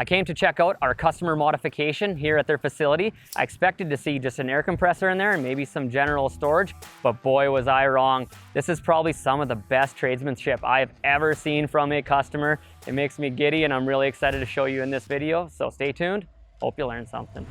I came to check out our customer modification here at their facility. I expected to see just an air compressor in there and maybe some general storage, but boy was I wrong. This is probably some of the best tradesmanship I've ever seen from a customer. It makes me giddy and I'm really excited to show you in this video, so stay tuned. Hope you learned something.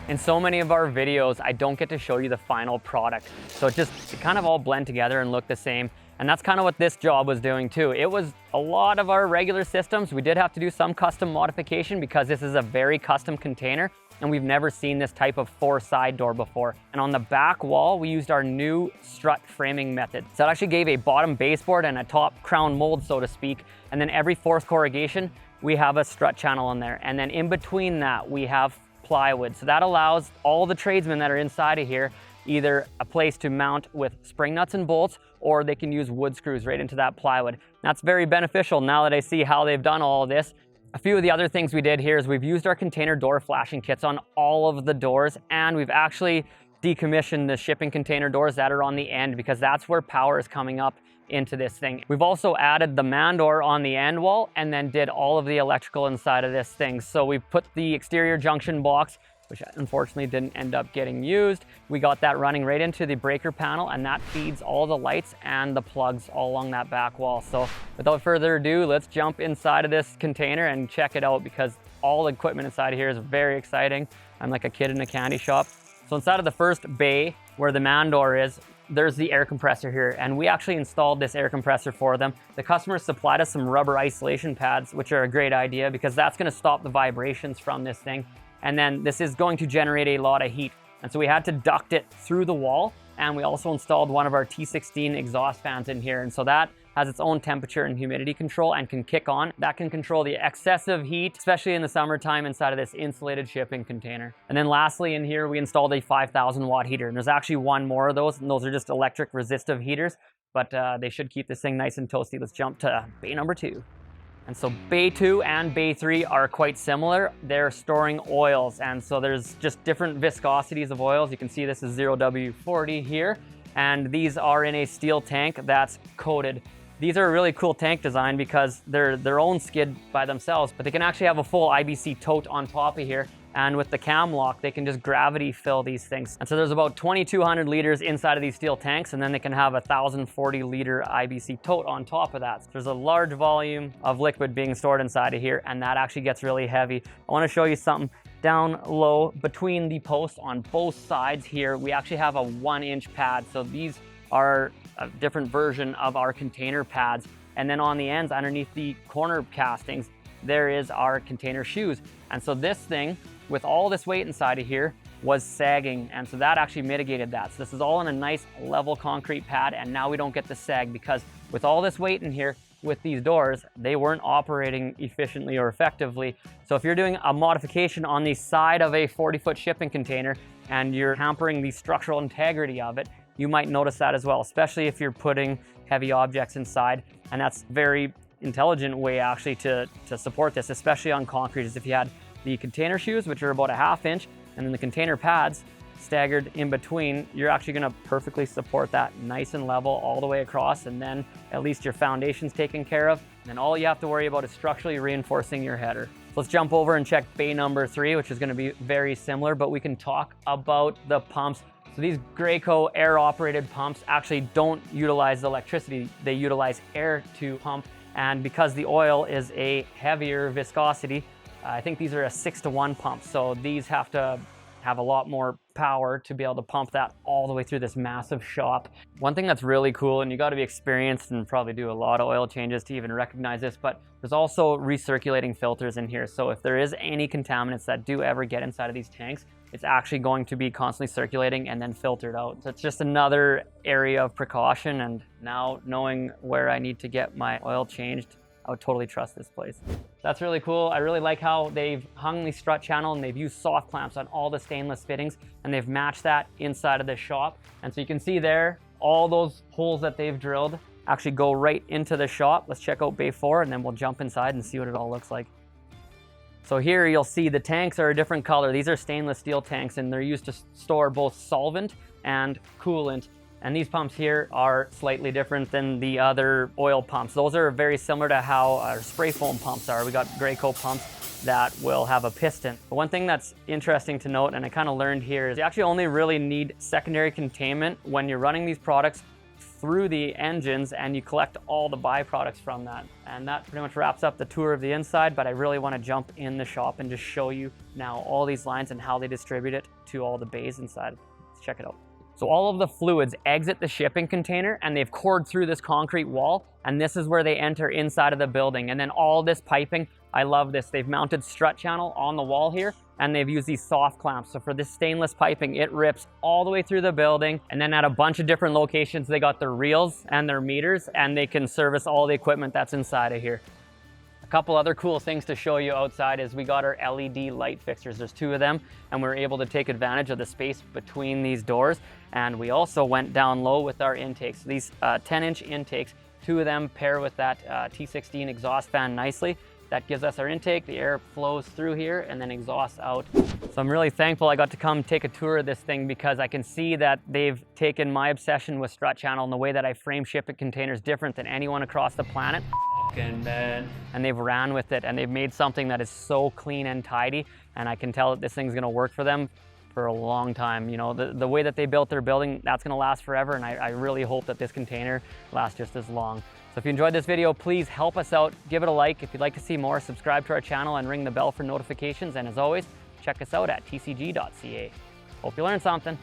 In so many of our videos, I don't get to show you the final product. So it kind of all blend together and look the same. And that's kind of what this job was doing too. It was a lot of our regular systems. We did have to do some custom modification because this is a very custom container and we've never seen this type of 4-side door before. And on the back wall, we used our new strut framing method. So it actually gave a bottom baseboard and a top crown mold, so to speak. And then every 4th corrugation, we have a strut channel in there. And then in between that, we have plywood. So that allows all the tradesmen that are inside of here either a place to mount with spring nuts and bolts, or they can use wood screws right into that plywood. That's very beneficial now that I see how they've done all of this. A few of the other things we did here is we've used our container door flashing kits on all of the doors, and we've actually decommissioned the shipping container doors that are on the end because that's where power is coming up into this thing. We've also added the man door on the end wall and then did all of the electrical inside of this thing. So we put the exterior junction box, which unfortunately didn't end up getting used. We got that running right into the breaker panel, and that feeds all the lights and the plugs all along that back wall. So without further ado, let's jump inside of this container and check it out because all the equipment inside of here is very exciting. I'm like a kid in a candy shop. So inside of the first bay where the man door is, there's the air compressor here, and we actually installed this air compressor for them. The customer supplied us some rubber isolation pads, which are a great idea because that's gonna stop the vibrations from this thing. And then this is going to generate a lot of heat. And so we had to duct it through the wall. And we also installed one of our T16 exhaust fans in here. And so that has its own temperature and humidity control and can kick on. That can control the excessive heat, especially in the summertime inside of this insulated shipping container. And then lastly in here, we installed a 5,000 watt heater. And there's actually one more of those, and those are just electric resistive heaters, but they should keep this thing nice and toasty. Let's jump to bay number 2. And so bay 2 and bay 3 are quite similar. They're storing oils, and so there's just different viscosities of oils. You can see this is 0W40 here, and these are in a steel tank that's coated. These are a really cool tank design because they're their own skid by themselves, but they can actually have a full IBC tote on top of here. And with the cam lock, they can just gravity fill these things. And so there's about 2,200 liters inside of these steel tanks, and then they can have a 1,040 liter IBC tote on top of that. So there's a large volume of liquid being stored inside of here, and that actually gets really heavy. I wanna show you something down low between the posts on both sides here. We actually have a 1-inch pad. So these are a different version of our container pads. And then on the ends, underneath the corner castings, there is our container shoes. And so this thing, with all this weight inside of here, was sagging, and so that actually mitigated that. So this is all in a nice level concrete pad, and now we don't get the sag because with all this weight in here, with these doors, they weren't operating efficiently or effectively. So if you're doing a modification on the side of a 40-foot shipping container and you're hampering the structural integrity of it, you might notice that as well, especially if you're putting heavy objects inside. And that's very intelligent way actually to support this, especially on concrete, is if you had the container shoes, which are about a 1/2 inch, and then the container pads staggered in between, you're actually gonna perfectly support that nice and level all the way across, and then at least your foundation's taken care of. And all you have to worry about is structurally reinforcing your header. So let's jump over and check bay number 3, which is gonna be very similar, but we can talk about the pumps. So these Graco air-operated pumps actually don't utilize electricity, they utilize air to pump. And because the oil is a heavier viscosity, I think these are a 6-to-1 pump. So these have to have a lot more power to be able to pump that all the way through this massive shop. One thing that's really cool, and you gotta be experienced and probably do a lot of oil changes to even recognize this, but there's also recirculating filters in here. So if there is any contaminants that do ever get inside of these tanks, it's actually going to be constantly circulating and then filtered out. So it's just another area of precaution, and now knowing where I need to get my oil changed, I would totally trust this place. That's really cool. I really like how they've hung the strut channel and they've used soft clamps on all the stainless fittings, and they've matched that inside of the shop. And so you can see there, all those holes that they've drilled actually go right into the shop. Let's check out bay 4 and then we'll jump inside and see what it all looks like. So here you'll see the tanks are a different color. These are stainless steel tanks, and they're used to store both solvent and coolant. And these pumps here are slightly different than the other oil pumps. Those are very similar to how our spray foam pumps are. We got Graco pumps that will have a piston. But one thing that's interesting to note, and I kind of learned here, is you actually only really need secondary containment when you're running these products through the engines and you collect all the byproducts from that. And that pretty much wraps up the tour of the inside, but I really want to jump in the shop and just show you now all these lines and how they distribute it to all the bays inside. Let's check it out. So all of the fluids exit the shipping container and they've cored through this concrete wall, and this is where they enter inside of the building. And then all this piping, I love this. They've mounted strut channel on the wall here, and they've used these soft clamps. So for this stainless piping, it rips all the way through the building. And then at a bunch of different locations, they got their reels and their meters, and they can service all the equipment that's inside of here. Couple other cool things to show you outside is we got our LED light fixtures. There's 2 of them, and we're able to take advantage of the space between these doors. And we also went down low with our intakes. These 10-inch intakes, 2 of them pair with that T16 exhaust fan nicely. That gives us our intake, the air flows through here and then exhausts out. So I'm really thankful I got to come take a tour of this thing, because I can see that they've taken my obsession with strut channel and the way that I frame shipping containers different than anyone across the planet. And they've ran with it, and they've made something that is so clean and tidy, and I can tell that this thing's gonna work for them for a long time. You know, the way that they built their building, that's gonna last forever, and I really hope that this container lasts just as long. So if you enjoyed this video, please help us out, give it a like. If you'd like to see more, subscribe to our channel and ring the bell for notifications, and as always, check us out at tcg.ca. Hope you learned something.